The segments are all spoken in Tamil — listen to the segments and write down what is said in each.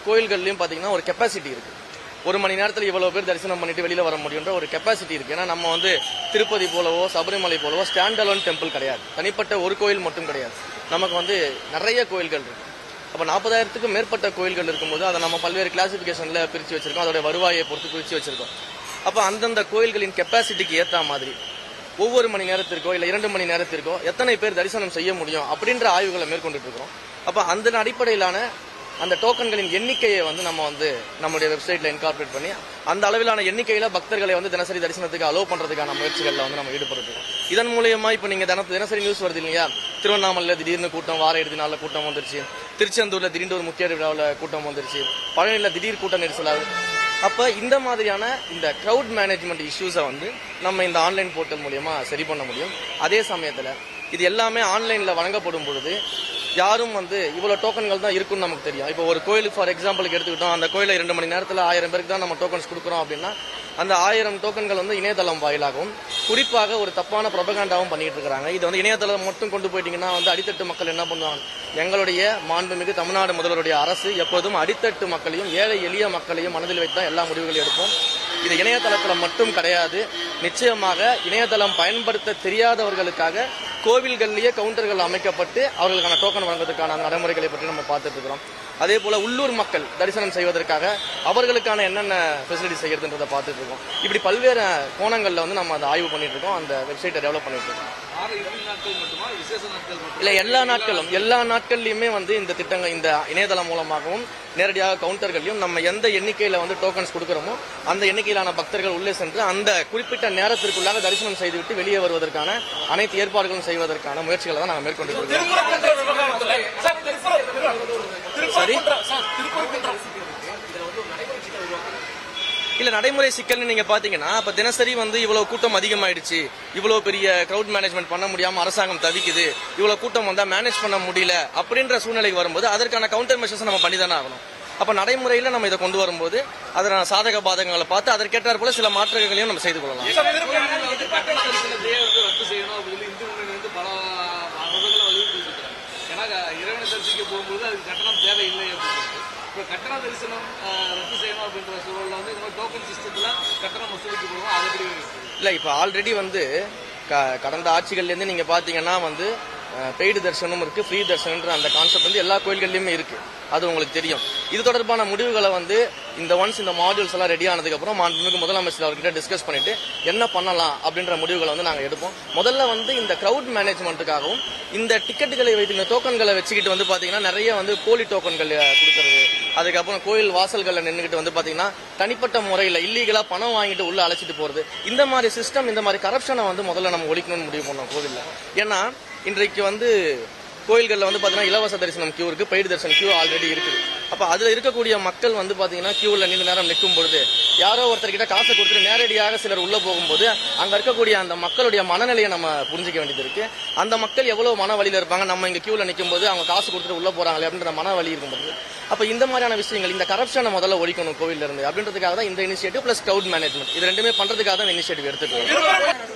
கோயில்கள்லயும் பாத்தீங்கன்னா ஒரு கெப்பாசிட்டி இருக்கு. ஒரு மணி நேரத்தில் இவ்வளவு பேர் தரிசனம் பண்ணிட்டு வெளியில வர முடியுன்ற ஒரு கெப்பாசிட்டி இருக்கு. ஏன்னா நம்ம வந்து திருப்பதி போலவோ சபரிமலை போலவோ ஸ்டாண்ட் அலோன் டெம்பிள் கிடையாது, தனிப்பட்ட ஒரு கோயில் மட்டும் கிடையாது. நமக்கு வந்து நிறைய கோயில்கள் இருக்கு. அப்ப 40,000க்கும் மேற்பட்ட கோயில்கள் இருக்கும்போது அதை நம்ம பல்வேறு கிளாசிபிகேஷன்ல பிரிச்சு வச்சிருக்கோம், அதோட வருவாயை பொறுத்து பிரிச்சு வச்சிருக்கோம். அப்ப அந்தந்த கோயில்களின் கெப்பாசிட்டிக்கு ஏற்ற மாதிரி ஒவ்வொரு மணி நேரத்திற்கோ இல்ல 2 மணி நேரத்திற்கோ எத்தனை பேர் தரிசனம் செய்ய முடியும் அப்படின்ற ஆய்வுகளை மேற்கொண்டு இருக்கிறோம். அப்ப அந்த அடிப்படையிலான அந்த டோக்கன்களின் எண்ணிக்கையை வந்து நம்ம வந்து நம்முடைய வெப்சைட்ல இன்கார்பரேட் பண்ணி அந்த அளவிலான எண்ணிக்கையில பக்தர்களை வந்து தினசரி தரிசனத்துக்கு அலோவ் பண்றதுக்கான முயற்சிகள்ல வந்து நம்ம ஈடுபடுறோம். இதன் மூலமா இப்ப நீங்க தினசரி நியூஸ் வருது இல்லையா, திருவண்ணாமலையில திடீர்னு கூட்டம், வார இறுதி நாள்ல கூட்டம் வந்துருச்சு, திருச்செந்தூர்ல திடீர்னு ஒரு முக்கிய விழாவில் கூட்டம் வந்துருச்சு, பழனியில திடீர் கூட்டம் நெரிசலாகுது. அப்ப இந்த மாதிரியான இந்த கிரவுட் மேனேஜ்மெண்ட் இஷ்யூஸை வந்து நம்ம இந்த ஆன்லைன் போர்ட்டல் மூலமா சரி பண்ண முடியும். அதே சமயத்துல இது எல்லாமே ஆன்லைன்ல வழங்கப்படும் பொழுது யாரும் வந்து இவ்வளவு டோக்கன்கள் தான் இருக்குன்னு நமக்கு தெரியும். இப்போ ஒரு கோயிலுக்கு ஃபார் எக்ஸாம்பிளுக்கு எடுத்துக்கிட்டோம், அந்த கோயில 2 மணி நேரத்தில் 1000 பேருக்கு தான் நம்ம டோக்கன்ஸ் கொடுக்குறோம் அப்படின்னா அந்த 1000 டோக்கன்கள் வந்து இணையதளம் வாயிலாகவும் குறிப்பாக ஒரு தப்பான ப்ரொபகண்டாவும் பண்ணிட்டு இருக்காங்க. இது வந்து இணையதளம் மட்டும் கொண்டு போயிட்டீங்கன்னா வந்து அடித்தட்டு மக்கள் என்ன பண்ணுவாங்க, எங்களுடைய மாண்புமிகு தமிழ்நாடு முதல்வருடைய அரசு எப்போதும் அடித்தட்டு மக்களையும் ஏழை எளிய மக்களையும் மனதில் வைத்து தான் எல்லா முடிவுகளையும் எடுப்போம். இது இணையதளத்தில் மட்டும் கிடையாது, நிச்சயமாக இணையதளம் பயன்படுத்த தெரியாதவர்களுக்காக கோவில்கள்லயே கவுண்டர்கள் அமைக்கப்பட்டு அவர்களுக்கான டோக்கன் வழங்குவதற்கான அந்த நடைமுறைகளை பற்றி நம்ம பார்த்துட்டு இருக்கிறோம். அதே போல உள்ளூர் மக்கள் தரிசனம் செய்வதற்காக அவர்களுக்கான என்னென்ன ஃபெசிலிட்டி செய்யறதுன்றதை பார்த்துட்டு இருக்கோம். இப்படி பல்வேறு கோணங்கள்ல வந்து நம்ம அதை ஆய்வு பண்ணிட்டு இருக்கோம், அந்த வெப்சைட்டை டெவலப் பண்ணிட்டு இருக்கோம். இல்ல எல்லா நாட்கள்லயுமே வந்து இந்த திட்டங்கள் இந்த இணையதளம் மூலமாகவும் நேரடியாக கவுண்டர்களையும் நம்ம எந்த எண்ணிக்கையில வந்து டோக்கன்ஸ் கொடுக்கிறோமோ அந்த எண்ணிக்கையிலான பக்தர்கள் உள்ளே சென்று அந்த குறிப்பிட்ட நேரத்திற்குள்ளாக தரிசனம் செய்துவிட்டு வெளியே வருவதற்கான அனைத்து ஏற்பாடுகளும் செய்வதற்கான முயற்சிகளை தான் நாங்கள் மேற்கொண்டு சரி இல்ல நடைமுறை சிக்கல்னு நீங்க பாத்தீங்கன்னா அப்ப தினசரி வந்து இவ்வளவு கூட்டம் அதிகமாயிடுச்சு, இவ்வளவு பெரிய கிரவுட் மேனேஜ்மெண்ட் பண்ண முடியாம அரசாங்கம் தவிக்குது, இவ்வளவு கூட்டம் வந்தா மேனேஜ் பண்ண முடியல அப்படின்ற சூழ்நிலைக்கு வரும்போது அதற்கான கவுண்டர் மெஷர்ஸ் நம்ம பண்ணி தானே ஆகணும். அப்ப நடைமுறையில நம்ம இதை கொண்டு வரும்போது அதனால சாதக பாதகங்களை பார்த்து அதற்கேற்றார் போல சில மாற்றங்களையும் நம்ம செய்து கொள்ளலாம். போகும்போது அதுக்கு கட்டணம் தேவையில்லை அப்படின்னு இப்போ கட்டண தரிசனம் ரத்து செய்யணும் அப்படின்ற சூழலில் வந்து இந்த மாதிரி டோக்கன் சிஸ்டத்தில் கட்டணம் வசூலிக்கப்படுவோம். அது எப்படி இல்லை, இப்போ ஆல்ரெடி வந்து கடந்த ஆட்சிகள்லேருந்து நீங்கள் பார்த்தீங்கன்னா வந்து பெய்டு தரிசனம் இருக்கு, ஃப்ரீ தரிசனம்ன்ற அந்த கான்செப்ட் வந்து எல்லா கோயில்கள்லயுமே இருக்கு, அது உங்களுக்கு தெரியும். இது தொடர்பான முடிவுகளை வந்து இந்த மாடியூல்ஸ் எல்லாம் ரெடி ஆனதுக்கு அப்புறம் மாண்புமிகு முதலமைச்சர் அவர்கிட்ட டிஸ்கஸ் பண்ணிட்டு என்ன பண்ணலாம் அப்படின்ற முடிவுகளை வந்து நாங்கள் எடுப்போம். முதல்ல வந்து இந்த கிரவுட் மேனேஜ்மெண்ட்டுக்காகவும் இந்த டிக்கெட்டுகளை வைத்து இந்த டோக்கன்களை வச்சுக்கிட்டு வந்து பாத்தீங்கன்னா நிறைய வந்து போலி டோக்கன்கள் கொடுக்கறது, அதுக்கப்புறம் கோயில் வாசல்களில் நின்றுகிட்டு வந்து பாத்தீங்கன்னா தனிப்பட்ட முறையில் இல்லீகலா பணம் வாங்கிட்டு உள்ள அழைச்சிட்டு போறது, இந்த மாதிரி சிஸ்டம் இந்த மாதிரி கரப்ஷனை வந்து முதல்ல நம்ம ஒழிக்கணும்னு முடிவு பண்ணோம் கோவில்ல. ஏன்னா இன்றைக்கு வந்து கோயில்களில் வந்து பாத்தீங்கன்னா இலவச தரிசனம் கியூ இருக்கு, பெய்டு தரிசனம் கியூ ஆல்ரெடி இருக்குது. அப்ப அதுல இருக்கக்கூடிய மக்கள் வந்து பாத்தீங்கன்னா கியூல நீண்ட நேரம் நிற்கும் பொழுது யாரோ ஒருத்தர்கிட்ட காசை கொடுத்துட்டு நேரடியாக சிலர் உள்ள போகும்போது அங்க இருக்கக்கூடிய அந்த மக்களுடைய மனநிலையை நம்ம புரிஞ்சிக்க வேண்டியது இருக்கு. அந்த மக்கள் எவ்வளவு மன வழியில இருப்பாங்க, நம்ம இங்க கியூல நிற்கும் போது அவங்க காசு கொடுத்துட்டு உள்ள போறாங்களே அப்படின்ற மன வலி இருக்கும்போது அப்ப இந்த மாதிரியான விஷயங்கள் இந்த கரப்ஷனை முதல்ல ஒழிக்கணும் கோவில்ல இருந்து அப்படின்றதுக்காக தான் இந்த இனிஷியேட்டிவ் பிளஸ் கிரவுட் மேனேஜ்மெண்ட் இது ரெண்டுமே பண்றதுக்காக தான் இனிஷியேட்டிவ் எடுத்துக்கணும்.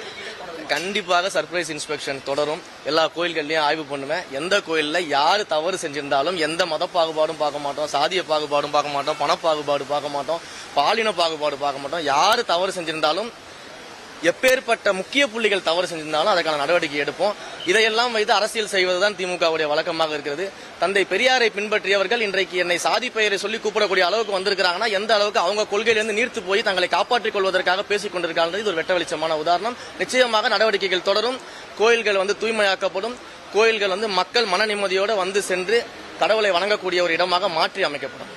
கண்டிப்பாக சர்ப்ரைஸ் இன்ஸ்பெக்ஷன் தொடரும். எல்லா கோயில்கள்லயும் ஆய்வு பண்ணுவேன். எந்த கோயில்ல யாரு தவறு செஞ்சிருந்தாலும் எந்த மத பாகுபாடும் பார்க்க மாட்டோம், சாதிய பாகுபாடும் பார்க்க மாட்டோம், பண பாகுபாடு பார்க்க மாட்டோம், பாலின பாகுபாடு பார்க்க மாட்டோம். யாரு தவறு செஞ்சிருந்தாலும் எப்பேற்பட்ட முக்கிய புள்ளிகள் தவறு செஞ்சிருந்தாலும் அதற்கான நடவடிக்கை எடுப்போம். இதையெல்லாம் வைத்து அரசியல் செய்வதுதான் திமுகவுடைய வழக்கமாக இருக்கிறது. தந்தை பெரியாரை பின்பற்றியவர்கள் இன்றைக்கு என்னை சாதி பெயரை சொல்லி கூப்பிடக்கூடிய அளவுக்கு வந்திருக்கிறாங்கன்னா எந்த அளவுக்கு அவங்க கொள்கையிலிருந்து நீர்த்து போய் தங்களை காப்பாற்றிக் கொள்வதற்காக பேசிக் கொண்டிருக்காங்க. இது ஒரு வெட்ட வெளிச்சமான உதாரணம். நிச்சயமாக நடவடிக்கைகள் தொடரும். கோயில்கள் வந்து தூய்மையாக்கப்படும். கோயில்கள் வந்து மக்கள் மன நிம்மதியோடு வந்து சென்று கடவுளை வணங்கக்கூடிய ஒரு இடமாக மாற்றி அமைக்கப்படும்.